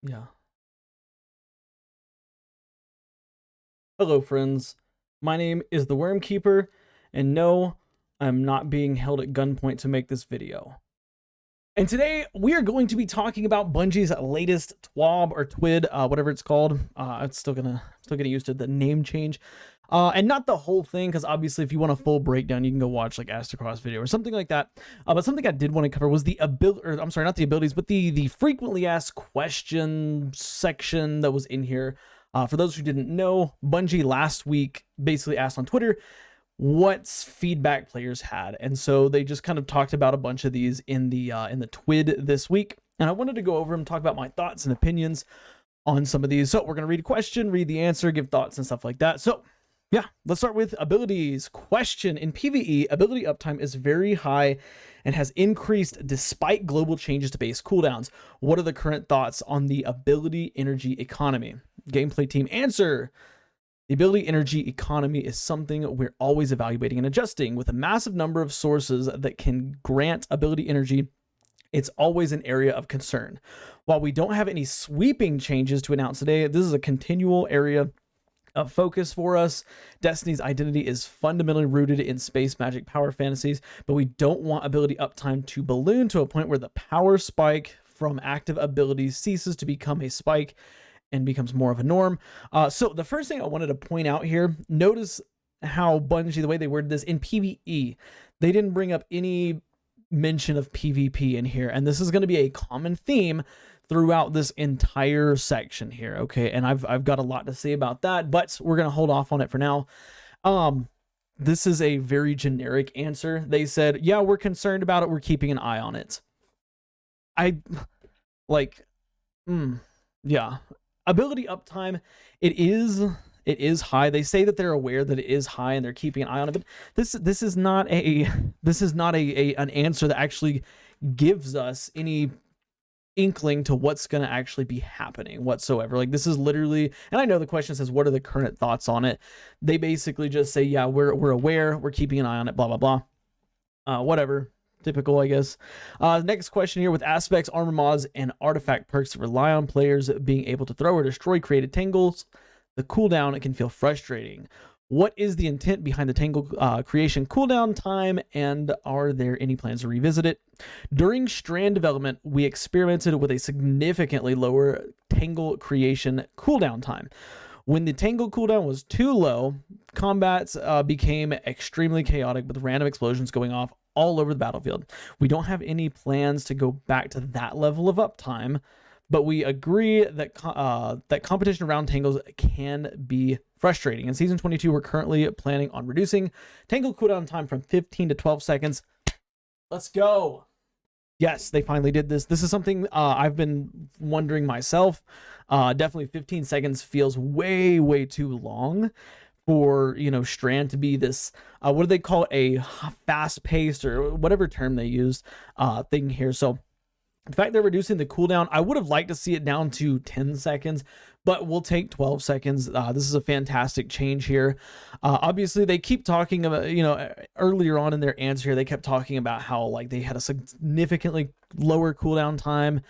Yeah. Hello, friends. My name is the Worm Keeper, and no, I'm not being held at gunpoint to make this video. And today we are going to be talking about Bungie's latest TWAB or TWID, whatever it's called. It's still getting used to the name change, and not the whole thing, because obviously if you want a full breakdown, you can go watch like Astrocross video or something like that. But something I did want to cover was the ability, or I'm sorry, not the abilities, but the frequently asked question section that was in here. For those who didn't know, Bungie last week basically asked on Twitter what feedback players had, and so they just kind of talked about a bunch of these in the TWID this week, and I wanted to go over and talk about my thoughts and opinions on some of these. So we're going to read a question, read the answer, give thoughts and stuff like that. So yeah, let's start with abilities. Question: in PvE, ability uptime is very high and has increased despite global changes to base cooldowns. What are the current thoughts on the ability energy economy? Gameplay team answer: the ability energy economy is something we're always evaluating and adjusting. With a massive number of sources that can grant ability energy, it's always an area of concern. While we don't have any sweeping changes to announce today, this is a continual area of focus for us. Destiny's identity is fundamentally rooted in space magic power fantasies, but we don't want ability uptime to balloon to a point where the power spike from active abilities ceases to become a spike and becomes more of a norm. So the first thing I wanted to point out here, notice how Bungie, the way they worded this in PvE, they didn't bring up any mention of PvP in here, and this is going to be a common theme throughout this entire section here. Okay, and I've got a lot to say about that, but we're going to hold off on it for now. This is a very generic answer. They said, yeah, we're concerned about it, we're keeping an eye on it. Yeah. Ability uptime, it is high. They say that they're aware that it is high and they're keeping an eye on it, but this is not an answer that actually gives us any inkling to what's going to actually be happening whatsoever. Like, this is literally, and I know the question says what are the current thoughts on it. They basically just say, yeah, we're aware, we're keeping an eye on it, blah blah blah. Whatever. Typical, I guess. Next question here: with aspects, armor mods, and artifact perks that rely on players being able to throw or destroy created tangles, the cooldown, it can feel frustrating. What is the intent behind the tangle creation cooldown time, and are there any plans to revisit it? During strand development, we experimented with a significantly lower tangle creation cooldown time. When the tangle cooldown was too low, combats became extremely chaotic with random explosions going off all over the battlefield. We don't have any plans to go back to that level of uptime, but we agree that that competition around tangles can be frustrating. In Season 22, we're currently planning on reducing tangle cooldown time from 15 to 12 seconds. Let's go. Yes, they finally did this. This is something I've been wondering myself. Definitely 15 seconds feels way too long for, Strand to be this, what do they call it, a fast-paced, or whatever term they used, thing here. So the fact they're reducing the cooldown, I would have liked to see it down to 10 seconds, but we'll take 12 seconds. This is a fantastic change here. Obviously, they keep talking about, earlier on in their answer here, they kept talking about how like they had a significantly lower cooldown time.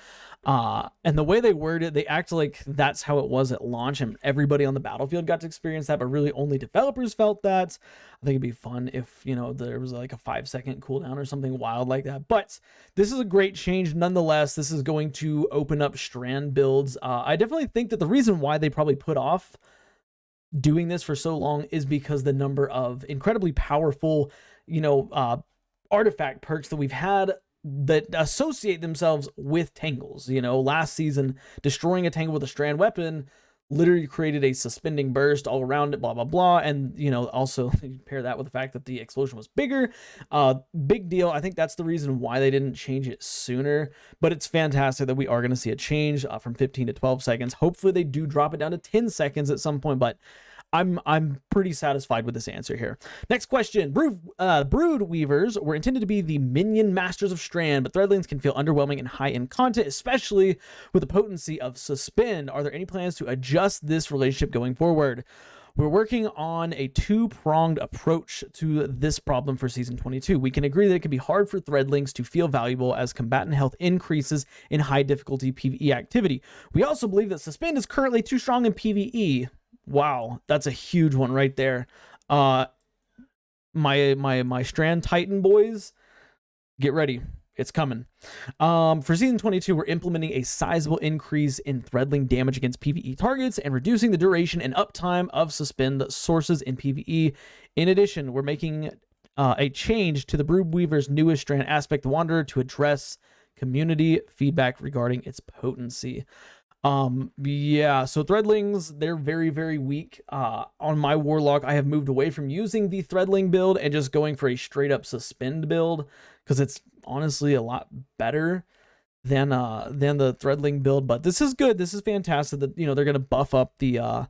And the way they word it, they act like that's how it was at launch and everybody on the battlefield got to experience that, but really only developers felt that. I think it'd be fun if, there was like a 5-second cooldown or something wild like that. But this is a great change nonetheless. This is going to open up Strand builds. I definitely think that the reason why they probably put off doing this for so long is because the number of incredibly powerful, artifact perks that we've had that associate themselves with tangles. Last season, destroying a tangle with a strand weapon literally created a suspending burst all around it, blah blah blah. And also you pair that with the fact that the explosion was bigger. Big deal. I think that's the reason why they didn't change it sooner, but it's fantastic that we are going to see a change from 15 to 12 seconds. Hopefully they do drop it down to 10 seconds at some point, but I'm pretty satisfied with this answer here. Next question. Brood Weavers were intended to be the minion masters of Strand, but Threadlings can feel underwhelming in high-end content, especially with the potency of Suspend. Are there any plans to adjust this relationship going forward? We're working on a two-pronged approach to this problem for Season 22. We can agree that it can be hard for Threadlings to feel valuable as combatant health increases in high-difficulty PvE activity. We also believe that Suspend is currently too strong in PvE. Wow, that's a huge one right there. My Strand Titan boys, get ready. It's coming. For Season 22, we're implementing a sizable increase in Threadling damage against PvE targets and reducing the duration and uptime of Suspend sources in PvE. In addition, we're making a change to the Broodweaver's newest strand Aspect, the Wanderer, to address community feedback regarding its potency. Yeah, so Threadlings, they're very, very weak. On my Warlock, I have moved away from using the Threadling build and just going for a straight up Suspend build, because it's honestly a lot better than the Threadling build. But this is good. This is fantastic that, you know, they're going to buff up the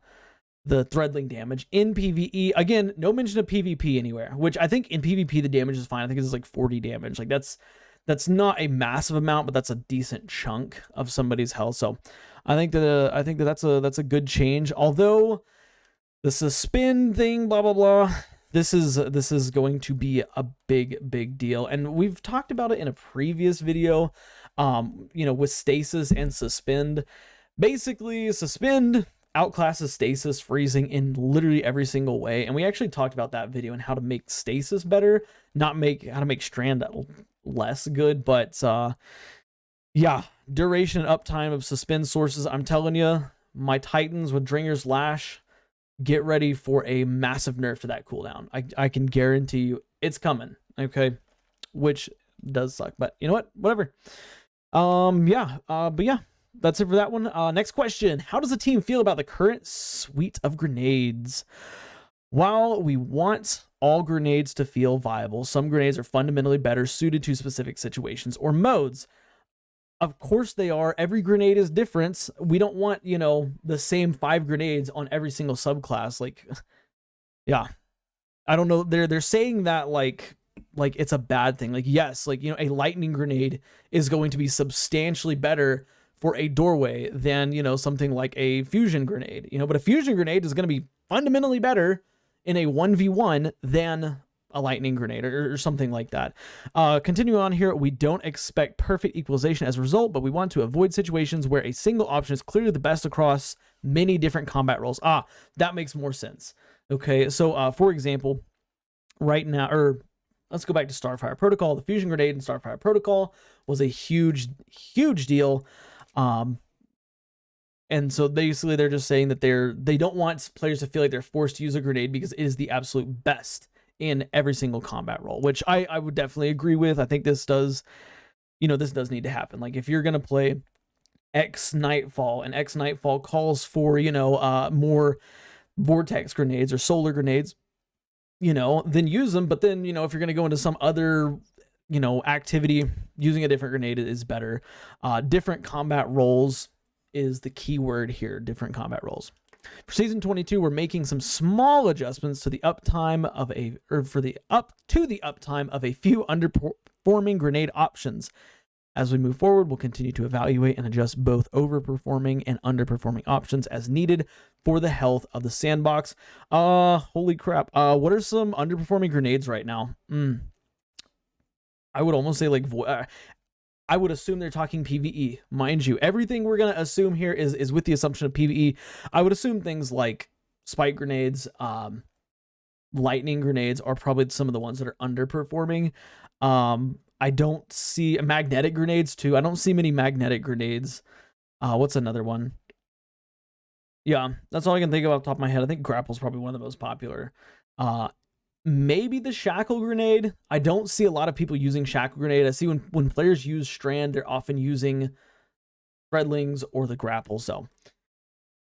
Threadling damage in PvE. Again, no mention of PvP anywhere, which I think in PvP the damage is fine. I think it's like 40 damage. Like that's not a massive amount, but that's a decent chunk of somebody's health. So I think that's a good change. Although the Suspend thing, blah blah blah, this is going to be a big deal, and we've talked about it in a previous video. You know, with Stasis and Suspend. Basically, Suspend outclasses Stasis freezing in literally every single way, and we actually talked about that video and how to make Stasis better, not how to make Strand less good. But yeah, duration and uptime of Suspend sources, I'm telling you, my Titans with Dringer's Lash, get ready for a massive nerf to that cooldown. I can guarantee you it's coming, okay? Which does suck, but you know what? Whatever. But yeah, that's it for that one. Next question. How does the team feel about the current suite of grenades? While we want all grenades to feel viable, some grenades are fundamentally better suited to specific situations or modes. Of course they are. Every grenade is different. We don't want, you know, the same 5 grenades on every single subclass. Like, yeah, I don't know. They're saying that like it's a bad thing. Like, yes, like, you know, a lightning grenade is going to be substantially better for a doorway than, you know, something like a fusion grenade, you know, but a fusion grenade is going to be fundamentally better in a 1v1 than a lightning grenade or something like that. Continuing on here, we don't expect perfect equalization as a result, but we want to avoid situations where a single option is clearly the best across many different combat roles. That makes more sense. Okay, so for example, right now, or let's go back to Starfire Protocol. The fusion grenade in Starfire Protocol was a huge deal. And so basically they're just saying that they don't want players to feel like they're forced to use a grenade because it is the absolute best in every single combat role, which I would definitely agree with. I think this does need to happen. Like, if you're going to play X Nightfall and X Nightfall calls for, you know, more vortex grenades or solar grenades, you know, then use them. But then, you know, if you're going to go into some other, you know, activity, using a different grenade is better. Different combat roles is the key word here. Different combat roles. For Season 22, we're making some small adjustments to the uptime of the uptime of a few underperforming grenade options. As we move forward, we'll continue to evaluate and adjust both overperforming and underperforming options as needed for the health of the sandbox. Holy crap. What are some underperforming grenades right now? I would almost say like I would assume they're talking PvE. Mind you, everything we're going to assume here is with the assumption of PvE. I would assume things like spike grenades, lightning grenades are probably some of the ones that are underperforming. I don't see magnetic grenades too. I don't see many magnetic grenades. What's another one? Yeah, that's all I can think of off the top of my head. I think grapple's probably one of the most popular. Maybe the shackle grenade. I don't see a lot of people using shackle grenade. I see when players use strand, they're often using Threadlings or the grapple. So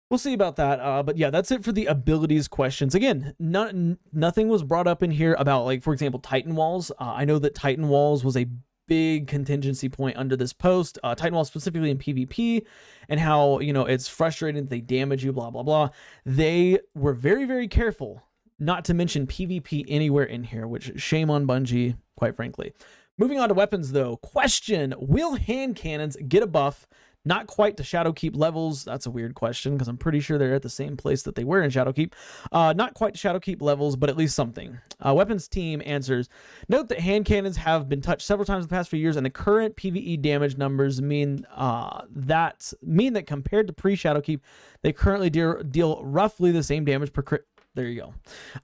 we'll see about that. But yeah, that's it for the abilities questions. Again, nothing was brought up in here about, like, for example, Titan Walls. I know that Titan Walls was a big contingency point under this post. Titan Walls specifically in PvP, and how, you know, it's frustrating that they damage you, blah, blah, blah. They were very, very careful not to mention PvP anywhere in here, which shame on Bungie, quite frankly. Moving on to weapons, though. Question: will hand cannons get a buff Not quite to Shadowkeep levels. That's a weird question because I'm pretty sure they're at the same place that they were in Shadowkeep. Not quite to Shadowkeep levels, but at least something. Weapons team answers, note that hand cannons have been touched several times in the past few years, and the current PvE damage numbers mean that compared to pre-Shadowkeep, they currently deal roughly the same damage per crit. There you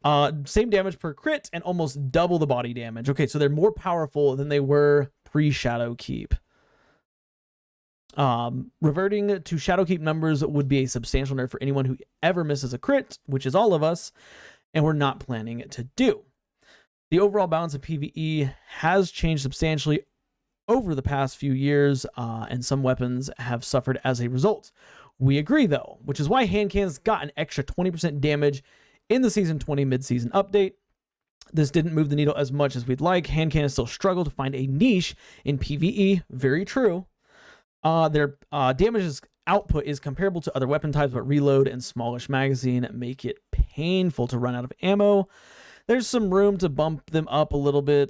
go. Same damage per crit and almost double the body damage. Okay, so they're more powerful than they were pre-Shadowkeep. Reverting to Shadowkeep numbers would be a substantial nerf for anyone who ever misses a crit, which is all of us, and we're not planning to do. The overall balance of PvE has changed substantially over the past few years, and some weapons have suffered as a result. We agree, though, which is why hand cannons got an extra 20% damage in the Season 20 mid-season update. This didn't move the needle as much as we'd like. Hand cannons still struggle to find a niche in PvE. Very true. Their damage output is comparable to other weapon types, but reload and smallish magazine make it painful to run out of ammo. There's some room to bump them up a little bit.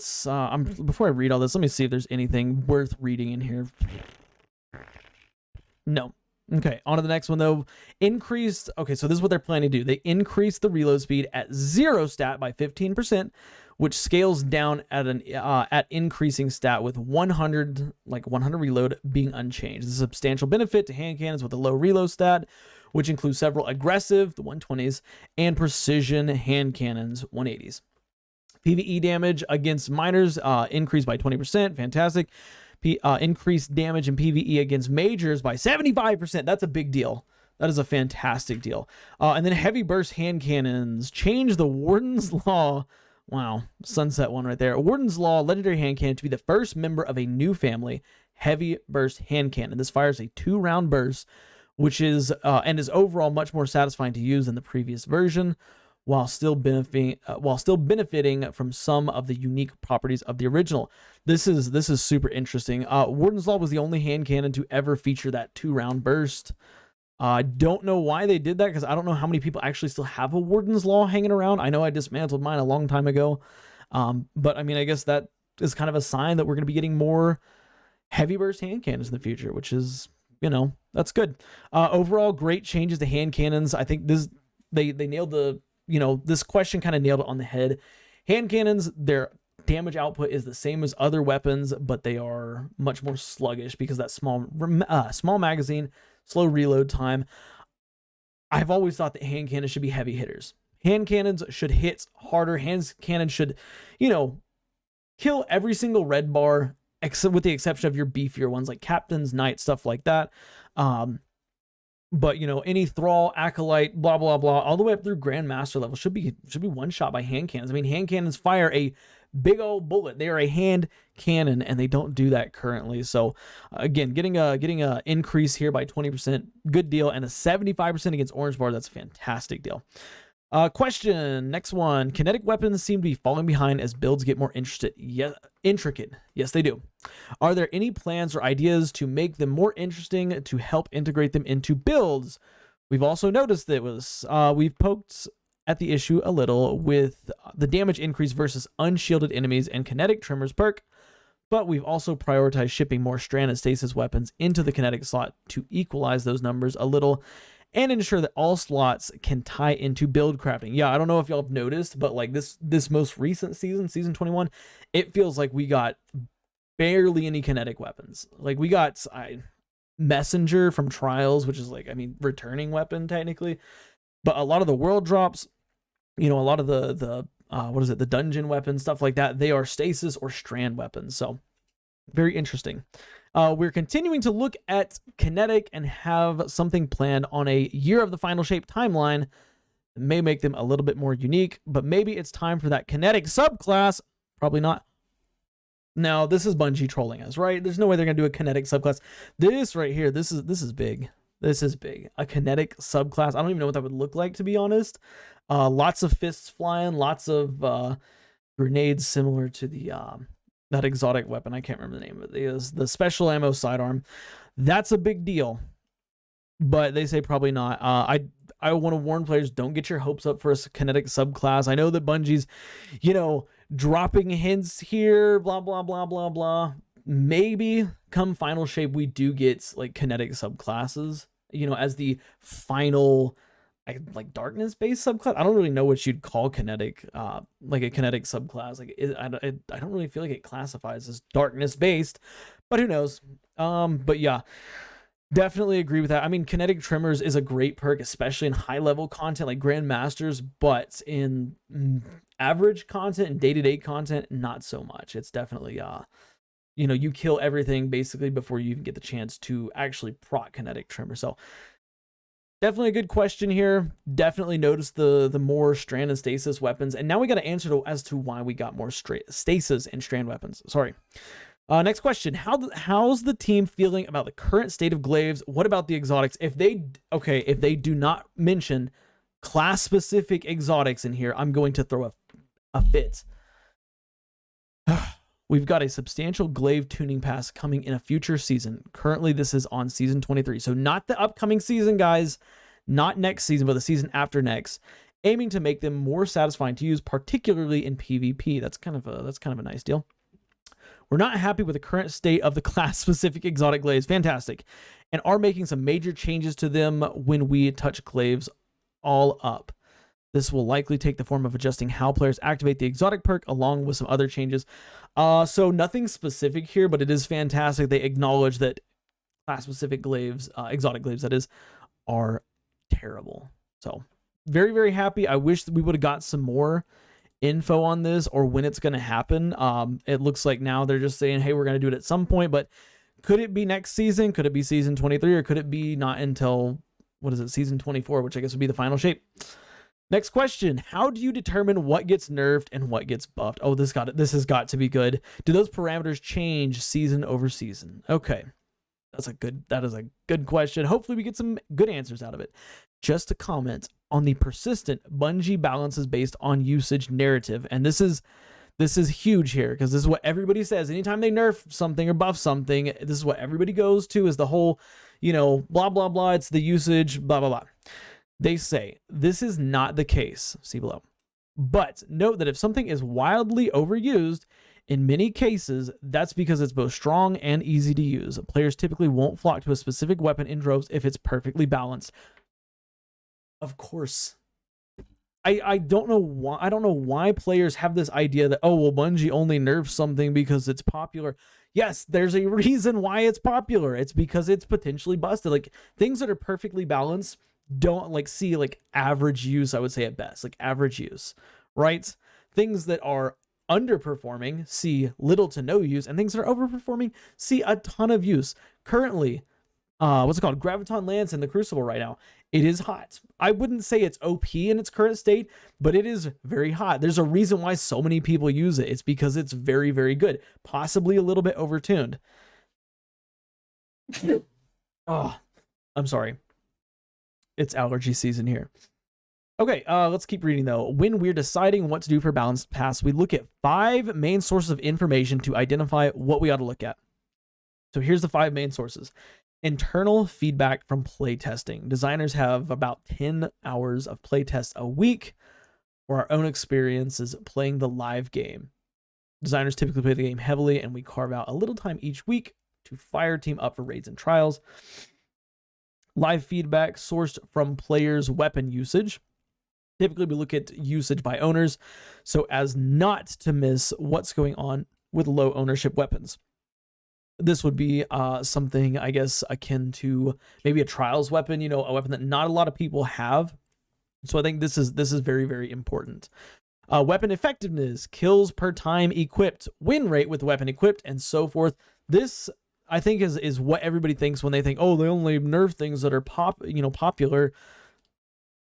Before I read all this, let me see if there's anything worth reading in here. No. Okay, on to the next one, though. Okay, so this is what they're planning to do. They increase the reload speed at 0 stat by 15%, which scales down at increasing stat with 100 reload being unchanged. This is a substantial benefit to hand cannons with a low reload stat, which includes several aggressive, the 120s, and precision hand cannons, 180s. PvE damage against minors increased by 20%. Fantastic. Increased damage in PvE against majors by 75%. That's a big deal. That is a fantastic deal. And then heavy burst hand cannons change the Warden's Law. Wow, sunset one right there. Warden's Law legendary hand cannon to be the first member of a new family, heavy burst hand cannon. This fires a 2-round burst, which is overall much more satisfying to use than the previous version, while still benefiting from some of the unique properties of the original. This is super interesting. Warden's Law was the only hand cannon to ever feature that 2-round burst. I don't know why they did that, because I don't know how many people actually still have a Warden's Law hanging around. I know I dismantled mine a long time ago, but I mean, I guess that is kind of a sign that we're going to be getting more heavy burst hand cannons in the future, which is, that's good. Overall, great changes to hand cannons. I think they nailed this question kind of nailed it on the head. Hand cannons, their damage output is the same as other weapons, but they are much more sluggish because that small magazine, slow reload time. I've always thought that hand cannons should be heavy hitters. Hand cannons should hit harder. Hand cannons should, kill every single red bar, except with the exception of your beefier ones like captains, knights, stuff like that. But any thrall, acolyte, blah blah blah, all the way up through grandmaster level should be one shot by hand cannons. I mean, hand cannons fire a big old bullet. They are a hand cannon, and they don't do that currently. So again, getting a increase here by 20%, good deal, and a 75% against orange bar. That's a fantastic deal. Question, next one. Kinetic weapons seem to be falling behind as builds get more intricate. Yes, they do. Are there any plans or ideas to make them more interesting to help integrate them into builds? We've also noticed that we've poked at the issue a little with the damage increase versus unshielded enemies and kinetic trimmers perk, but we've also prioritized shipping more stranded stasis weapons into the kinetic slot to equalize those numbers a little and ensure that all slots can tie into build crafting. Yeah, I don't know if y'all have noticed, but like this most recent season 21, it feels like we got barely any kinetic weapons. Like we got messenger from trials, which is returning weapon technically, but a lot of the world drops, a lot of the dungeon weapons, stuff like that, they are stasis or strand weapons. So very interesting. We're continuing to look at kinetic and have something planned on a year of the final shape timeline. It may make them a little bit more unique, but maybe it's time for that kinetic subclass. Probably not. No, this is Bungie trolling us, right? There's no way they're gonna do a kinetic subclass. This right here, this is big. This is big. A kinetic subclass. I don't even know what that would look like, to be honest. Lots of fists flying, lots of grenades similar to the that exotic weapon. I can't remember the name of it. It is the special ammo sidearm. That's a big deal, but they say probably not. I want to warn players, don't get your hopes up for a kinetic subclass. I know that Bungie's, dropping hints here, blah, blah, blah, blah, blah. Maybe come final shape, we do get like kinetic subclasses, you know, as the final like darkness based subclass. I don't really know what you'd call kinetic, like a kinetic subclass. Like I don't really feel like it classifies as darkness based, but who knows? But yeah, definitely agree with that. I mean, kinetic tremors is a great perk, especially in high level content like grandmasters, but in average content and day-to-day content, not so much. It's definitely you know, you kill everything basically before you even get the chance to actually proc kinetic tremor. So definitely a good question here. Definitely notice the more strand and stasis weapons. And now we got to answer as to why we got more stasis and strand weapons. Sorry. Next question. How's the team feeling about the current state of glaives? What about the exotics? If they do not mention class specific exotics in here, I'm going to throw a fit. We've got a substantial glaive tuning pass coming in a future season. Currently, this is on season 23. So not the upcoming season, guys. Not next season, but the season after next. Aiming to make them more satisfying to use, particularly in PvP. That's kind of a nice deal. We're not happy with the current state of the class-specific exotic glaives. Fantastic. And are making some major changes to them when we touch glaives all up. This will likely take the form of adjusting how players activate the exotic perk along with some other changes. So nothing specific here, but it is fantastic. They acknowledge that class-specific glaives, exotic glaives that is, are terrible. So very, very happy. I wish that we would have got some more info on this or when it's going to happen. It looks like now they're just saying, hey, we're going to do it at some point, but could it be next season? Could it be season 23, or could it be not until, what is it, season 24, which I guess would be the final shape? Next question. How do you determine what gets nerfed and what gets buffed? Oh, this has got to be good. Do those parameters change season over season? Okay. That is a good question. Hopefully we get some good answers out of it. Just a comment on the persistent Bungie balances based on usage narrative. And this is huge here, because this is what everybody says. Anytime they nerf something or buff something, this is what everybody goes to, is the whole, you know, blah, blah, blah. It's the usage, blah, blah, blah. They say this is not the case. See below. But note that if something is wildly overused, in many cases, that's because it's both strong and easy to use. Players typically won't flock to a specific weapon in droves if it's perfectly balanced. Of course. I don't know why players have this idea that, oh, well, Bungie only nerfs something because it's popular. Yes, there's a reason why it's popular. It's because it's potentially busted. Like, things that are perfectly balanced don't see average use, I would say, at best, like average use, right? Things that are underperforming see little to no use, and things that are overperforming see a ton of use. Currently, what's it called? Graviton Lance in the Crucible right now. It is hot. I wouldn't say it's OP in its current state, but it is very hot. There's a reason why so many people use it. It's because it's very, very good. Possibly a little bit overtuned. Oh, I'm sorry. It's allergy season here. Okay, let's keep reading though. When we're deciding what to do for balanced pass, we look at 5 main sources of information to identify what we ought to look at. So here's the 5 main sources. Internal feedback from playtesting. Designers have about 10 hours of playtests a week for our own experiences playing the live game. Designers typically play the game heavily, and we carve out a little time each week to fire team up for raids and trials. Live feedback sourced from players' weapon usage. Typically, we look at usage by owners so as not to miss what's going on with low ownership weapons. This would be something, I guess, akin to maybe a trials weapon, you know, a weapon that not a lot of people have. So I think this is very, very important. Weapon effectiveness, kills per time equipped, win rate with the weapon equipped, and so forth. This, I think, is what everybody thinks when they think, oh, they only nerf things that are popular.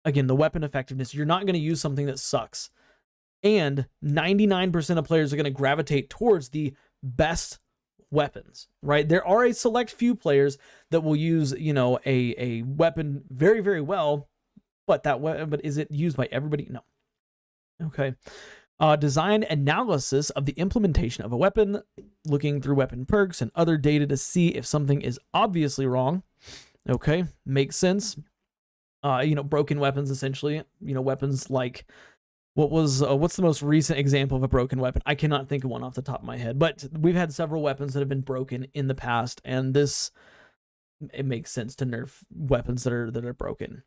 Again, the weapon effectiveness. You're not going to use something that sucks. And 99% of players are going to gravitate towards the best weapons, right? There are a select few players that will use, you know, a weapon very, very well, but but is it used by everybody? No. Okay. Design analysis of the implementation of a weapon, looking through weapon perks and other data to see if something is obviously wrong. Okay, makes sense. You know, broken weapons, essentially, you know, weapons like what's the most recent example of a broken weapon? I cannot think of one off the top of my head, but we've had several weapons that have been broken in the past, and it makes sense to nerf weapons that are broken.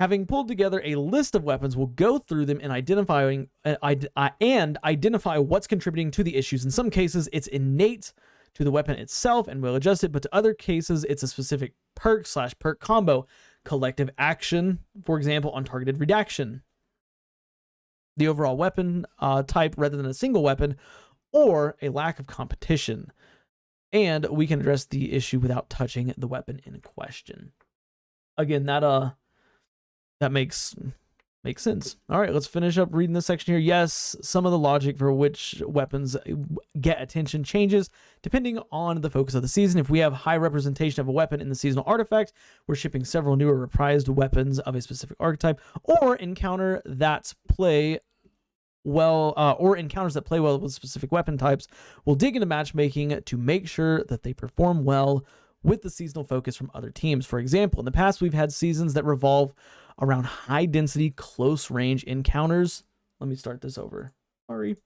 Having pulled together a list of weapons, we'll go through them and identify what's contributing to the issues. In some cases, it's innate to the weapon itself and we'll adjust it, but to other cases, it's a specific perk/perk combo, collective action, for example, on targeted redaction, the overall weapon type rather than a single weapon, or a lack of competition. And we can address the issue without touching the weapon in question. Again, that makes sense. All right, let's finish up reading this section here. Yes, some of the logic for which weapons get attention changes depending on the focus of the season. If we have high representation of a weapon in the seasonal artifact, we're shipping several newer reprised weapons of a specific archetype, or encounters that play well with specific weapon types. We'll dig into matchmaking to make sure that they perform well with the seasonal focus from other teams. For example, in the past, we've had seasons that revolve around high density close range encounters. Let me start this over. Sorry.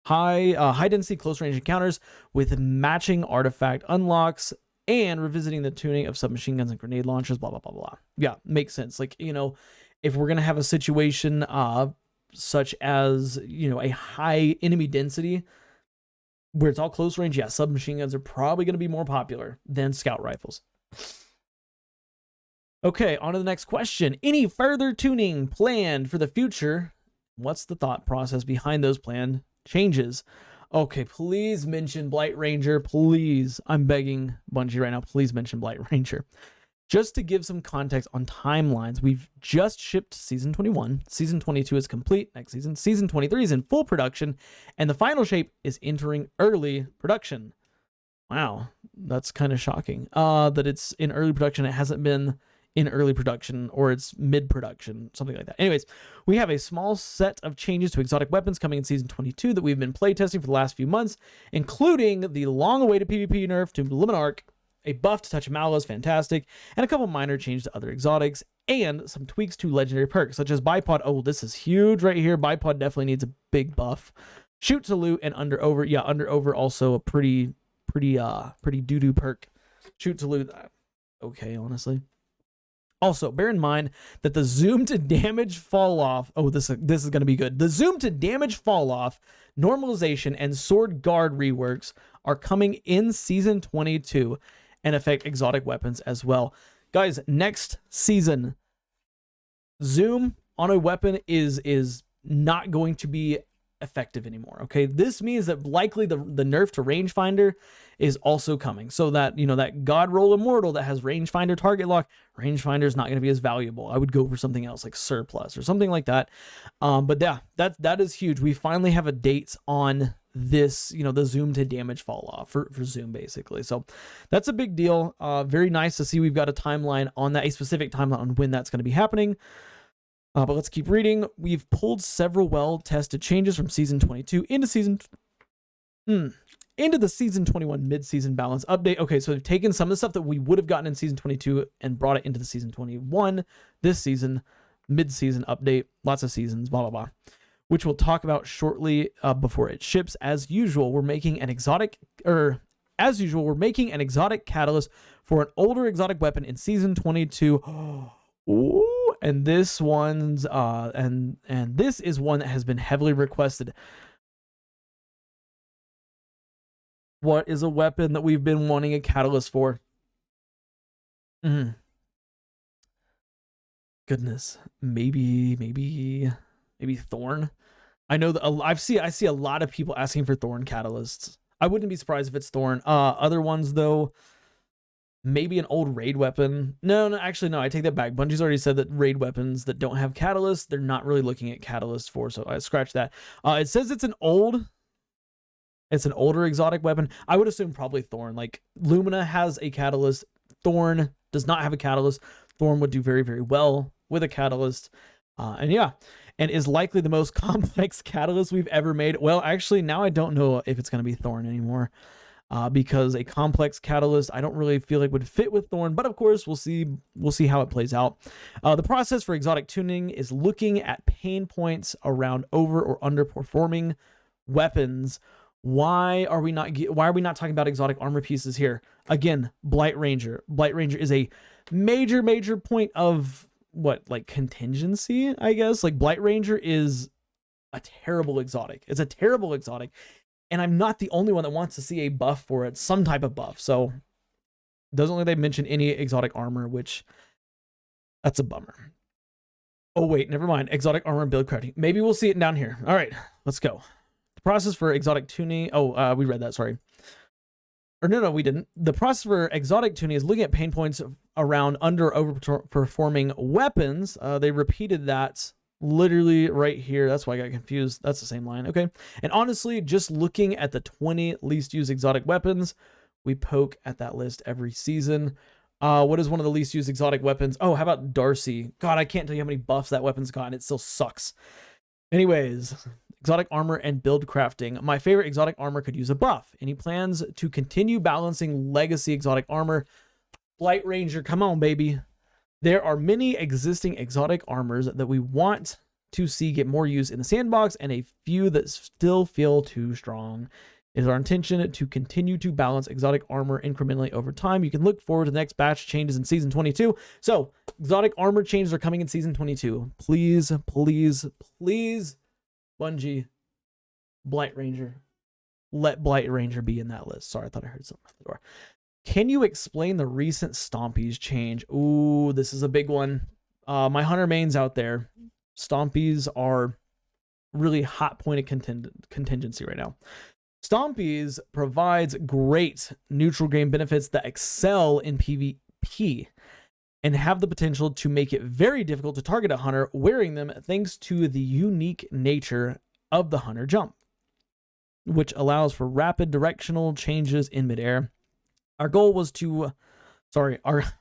High density close range encounters with matching artifact unlocks and revisiting the tuning of submachine guns and grenade launchers, blah, blah, blah, blah. Yeah, makes sense. Like, if we're going to have a situation such as, a high enemy density where it's all close range, yeah, submachine guns are probably going to be more popular than scout rifles. Okay, on to the next question. Any further tuning planned for the future? What's the thought process behind those planned changes? Okay, please mention Blight Ranger. Please, I'm begging Bungie right now, please mention Blight Ranger. Just to give some context on timelines, we've just shipped Season 21. Season 22 is complete next season. Season 23 is in full production, and the final shape is entering early production. Wow, that's kind of shocking that it's in early production. It hasn't been in early production, or it's mid-production, something like that. Anyways, we have a small set of changes to exotic weapons coming in Season 22 that we've been playtesting for the last few months, including the long-awaited PvP nerf to Luminarch, a buff to Touch of Mallow, fantastic, and a couple minor changes to other exotics, and some tweaks to legendary perks, such as Bipod. Oh, this is huge right here. Bipod definitely needs a big buff. Shoot to Loot and Under Over. Yeah, Under Over also a pretty doo-doo perk. Shoot to Loot, okay, honestly. Also, bear in mind that the zoom to damage fall off. Oh, this is going to be good. The zoom to damage fall off, normalization, and sword guard reworks are coming in Season 22 and affect exotic weapons as well. Guys, next season, zoom on a weapon is not going to be effective anymore. Okay, this means that likely the nerf to rangefinder is also coming, so that that god roll immortal that has rangefinder target lock, rangefinder is not going to be as valuable. I would go for something else like surplus or something like that. But yeah, that is huge. We finally have a date on this, the zoom to damage fall off for zoom, basically. So that's a big deal. Very nice to see we've got a timeline on that, a specific timeline on when that's going to be happening. But let's keep reading. We've pulled several well-tested changes from Season 22 into the Season 21 mid-season balance update. Okay, so we've taken some of the stuff that we would have gotten in Season 22 and brought it into the Season 21 this season, mid-season update, lots of seasons, blah, blah, blah, which we'll talk about shortly before it ships. As usual, we're making an exotic catalyst for an older exotic weapon in Season 22. Ooh. And this one's and this is one that has been heavily requested. What is a weapon that we've been wanting a catalyst for? Goodness, maybe Thorn. I know that I see a lot of people asking for Thorn catalysts. I wouldn't be surprised if it's Thorn. Other ones though, maybe an old raid weapon. No, actually, no, I take that back. Bungie's already said that raid weapons that don't have catalysts, they're not really looking at catalysts for, so I scratch that. It says it's an older exotic weapon. I would assume probably Thorn. Like, Lumina has a catalyst. Thorn does not have a catalyst. Thorn would do very, very well with a catalyst. And is likely the most complex catalyst we've ever made. Well, actually, now I don't know if it's going to be Thorn anymore. because a complex catalyst I don't really feel like would fit with Thorn, but of course we'll see how it plays out. The process for exotic tuning is looking at pain points around over or underperforming weapons. Why are we not talking about exotic armor pieces here? Again, Blight Ranger. Blight Ranger is a major point of what, like, contingency, I guess. Like, Blight Ranger is a terrible exotic. It's a terrible exotic. And I'm not the only one that wants to see a buff for it, some type of buff. So doesn't look like they mentioned any exotic armor, which that's a bummer. Oh, wait, never mind. Exotic armor and build crafting. Maybe we'll see it down here. All right, let's go. The process for exotic tuning. Oh, we read that. Sorry. Or no, we didn't. The process for exotic tuning is looking at pain points around under or overperforming weapons. They repeated that literally right here. That's why I got confused. That's the same line. Okay. And honestly, just looking at the 20 least used exotic weapons, we poke at that list every season. What is one of the least used exotic weapons? Oh, how about Darcy? God, I can't tell you how many buffs that weapon's got, and it still sucks. Anyways, exotic armor and build crafting. My favorite exotic armor could use a buff. Any plans to continue balancing legacy exotic armor? Blight Ranger, come on, baby. There are many existing exotic armors that we want to see get more use in the sandbox, and a few that still feel too strong. It is our intention to continue to balance exotic armor incrementally over time. You can look forward to the next batch changes in Season 22. So, exotic armor changes are coming in Season 22. Please, please, please, Bungie, Blight Ranger. Let Blight Ranger be in that list. Sorry, I thought I heard something at the door. Can you explain the recent Stompies change? Ooh, this is a big one. My hunter mains out there, Stompies are really hot point of contingency right now. Stompies provides great neutral game benefits that excel in PvP and have the potential to make it very difficult to target a hunter wearing them thanks to the unique nature of the hunter jump, which allows for rapid directional changes in midair. Our goal was to, I've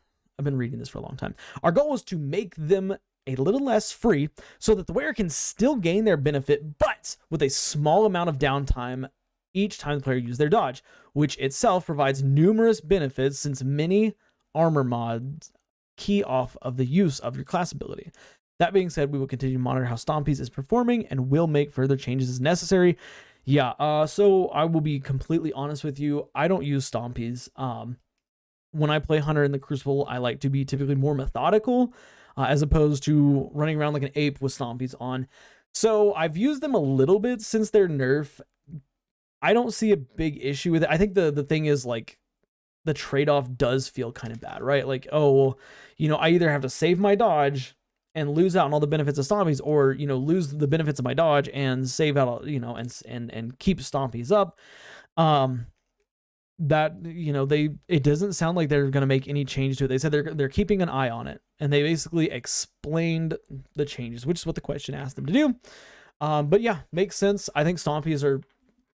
been reading this for a long time. Our goal was to make them a little less free so that the wearer can still gain their benefit, but with a small amount of downtime each time the player uses their dodge, which itself provides numerous benefits since many armor mods key off of the use of your class ability. That being said, we will continue to monitor how Stompies is performing and will make further changes as necessary. Yeah, so I will be completely honest with you. I don't use Stompies. When I play Hunter in the Crucible, I like to be typically more methodical as opposed to running around like an ape with Stompies on. So I've used them a little bit since their nerf. I don't see a big issue with it. I think the thing is, like, the trade-off does feel kind of bad, right? Like, oh, well, you know, I either have to save my dodge and lose out on all the benefits of Stompies, or, you know, lose the benefits of my dodge and save out, you know, and keep Stompies up. That, you know, it doesn't sound like they're going to make any change to it. They said they're keeping an eye on it, and they basically explained the changes, which is what the question asked them to do. But yeah, makes sense. I think Stompies are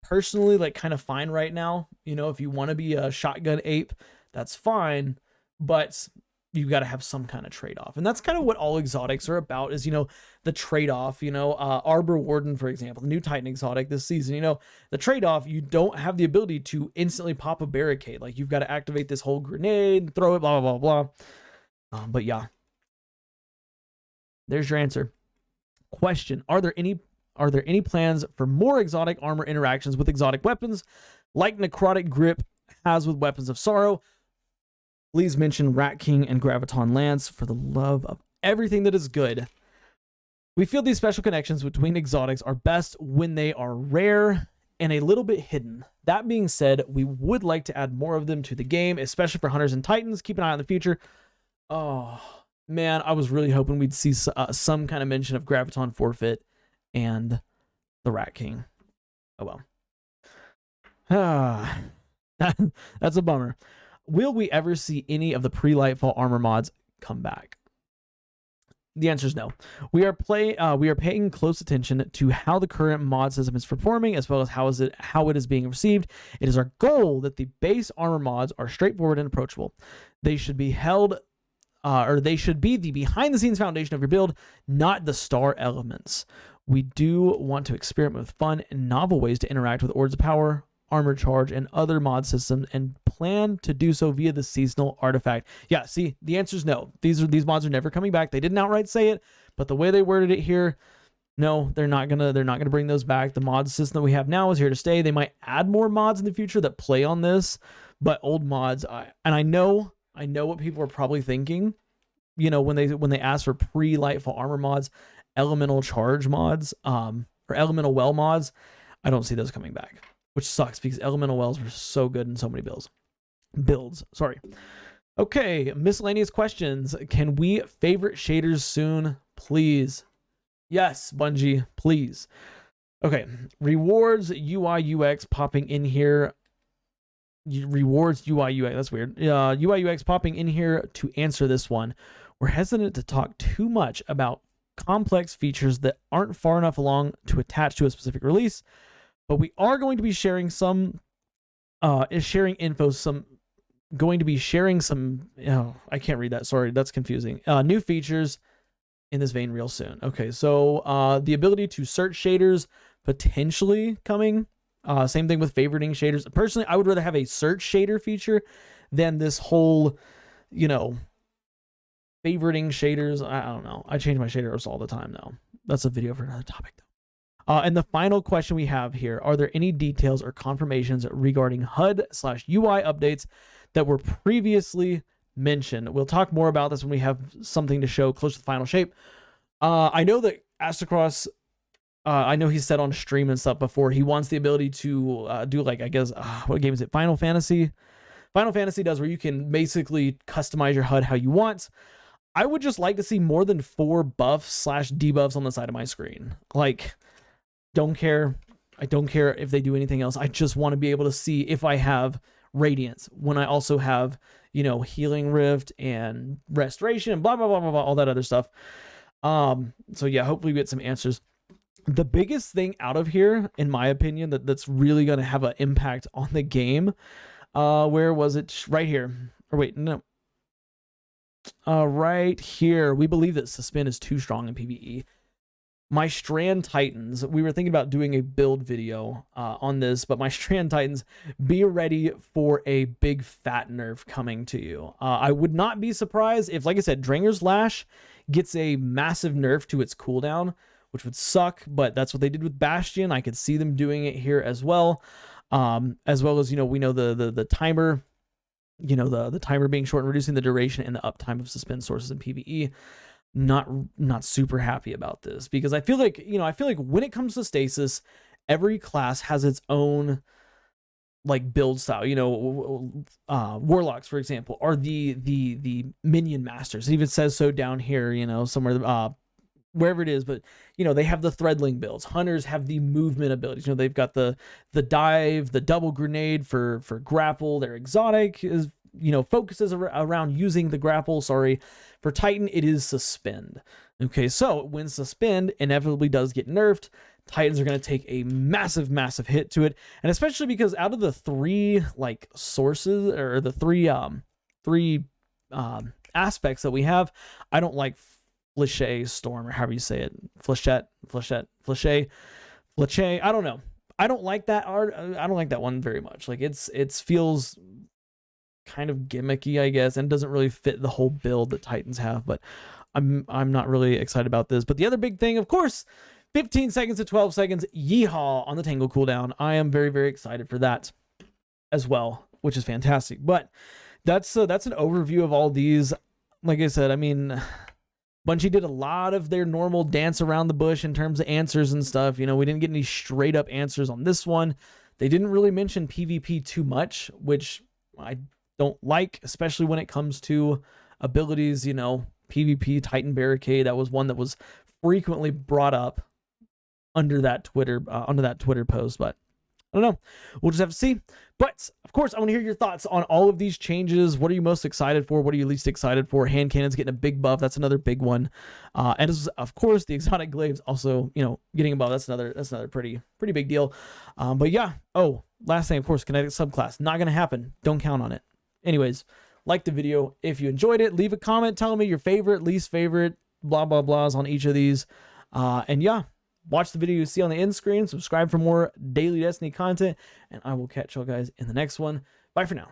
personally like kind of fine right now. You know, if you want to be a shotgun ape, that's fine, but you got to have some kind of trade-off. And that's kind of what all exotics are about, is, you know, the trade-off. You know, Arbor Warden, for example, the new Titan exotic this season, you know, the trade-off, you don't have the ability to instantly pop a barricade. Like, you've got to activate this whole grenade, throw it, blah, blah, blah, blah. But yeah, there's your answer. Question: Are there any plans for more exotic armor interactions with exotic weapons, like Necrotic Grip has with Weapons of Sorrow? Please mention Rat King and Graviton Lance for the love of everything that is good. We feel these special connections between exotics are best when they are rare and a little bit hidden. That being said, we would like to add more of them to the game, especially for Hunters and Titans. Keep an eye on the future. Oh, man, I was really hoping we'd see some kind of mention of Graviton Forfeit and the Rat King. Oh well. That's a bummer. Will we ever see any of the pre-Lightfall armor mods come back? The answer is no. We are paying close attention to how the current mod system is performing, as well as how it is being received. It is our goal that the base armor mods are straightforward and approachable. They should be they should be the behind-the-scenes foundation of your build, not the star elements. We do want to experiment with fun and novel ways to interact with Ords of Power armor charge, and other mod systems, and plan to do so via the seasonal artifact. Yeah, see, the answer is no. These mods are never coming back. They didn't outright say it, but the way they worded it here, no, they're not gonna bring those back. The mod system that we have now is here to stay. They might add more mods in the future that play on this, but old mods, I know what people are probably thinking. You know, when they ask for pre-Lightfall armor mods, elemental charge mods, or elemental well mods, I don't see those coming back, which sucks because elemental wells were so good in so many builds. Sorry. Okay, miscellaneous questions. Can we favorite shaders soon, please? Yes, Bungie, please. Okay, rewards UI UX popping in here. Rewards UI UX, that's weird. UI UX popping in here to answer this one. We're hesitant to talk too much about complex features that aren't far enough along to attach to a specific release, but we are going to be sharing some going to be sharing some, oh, I can't read that, sorry, that's confusing. New features in this vein real soon. Okay, so the ability to search shaders potentially coming. Same thing with favoriting shaders. Personally, I would rather have a search shader feature than this whole, you know, favoriting shaders. I don't know. I change my shaders all the time now. That's a video for another topic though. And the final question we have here, are there any details or confirmations regarding HUD/UI updates that were previously mentioned? We'll talk more about this when we have something to show close to the final shape. I know that Astacross, I know he said on stream and stuff before, he wants the ability to do, like, I guess, what game is it? Final Fantasy? Final Fantasy does, where you can basically customize your HUD how you want. I would just like to see more than 4 buffs/debuffs on the side of my screen. Like, don't care. I don't care if they do anything else. I just want to be able to see if I have Radiance when I also have, you know, Healing Rift and Restoration and blah, blah, blah, blah, blah, all that other stuff. So yeah, hopefully we get some answers. The biggest thing out of here, in my opinion, that's really going to have an impact on the game, where was it? Right here. Or wait, no. Right here. We believe that Suspend is too strong in PvE. My Strand Titans, we were thinking about doing a build video on this, but my Strand Titans, be ready for a big fat nerf coming to you. I would not be surprised if, like I said, Dranger's Lash gets a massive nerf to its cooldown, which would suck, but that's what they did with Bastion. I could see them doing it here as well. As well as, you know, we know the timer, you know, the timer being short and reducing the duration and the uptime of Suspend sources in PvE. Not super happy about this, because I feel like, you know, when it comes to stasis, every class has its own like build style. You know, warlocks, for example, are the minion masters. It even says so down here, you know, somewhere wherever it is, but you know, they have the Threadling builds. Hunters have the movement abilities. You know, they've got the dive, the double grenade for grapple. Their exotic is, you know, focuses around using the grapple. Sorry, for Titan it is Suspend. Okay, so when Suspend inevitably does get nerfed, Titans are going to take a massive hit to it, and especially because out of the 3 like sources, or the three aspects that we have, I don't like Flichet Storm, or however you say it, Flichet. I don't know. I don't like that art. I don't like that one very much. Like it feels kind of gimmicky, I guess, and doesn't really fit the whole build that Titans have. But I'm not really excited about this. But the other big thing, of course, 15 seconds to 12 seconds, yeehaw on the Tangle cooldown. I am very excited for that as well, which is fantastic. But that's an overview of all these. Like I said, I mean, Bungie did a lot of their normal dance around the bush in terms of answers and stuff. You know, we didn't get any straight up answers on this one. They didn't really mention PvP too much, which I don't like, especially when it comes to abilities. You know, PvP Titan Barricade, that was one that was frequently brought up under that Twitter post, but I don't know. We'll just have to see. But of course, I want to hear your thoughts on all of these changes. What are you most excited for? What are you least excited for? Hand cannon's getting a big buff. That's another big one. And of course, the exotic glaives also, you know, getting a buff. That's another pretty big deal. But yeah. Oh, last thing, of course, kinetic subclass. Not gonna happen. Don't count on it. Anyways, like the video if you enjoyed it. Leave a comment telling me your favorite, least favorite, blah blah blahs on each of these. And yeah, watch the video you see on the end screen, subscribe for more daily Destiny content, and I will catch y'all guys in the next one. Bye for now.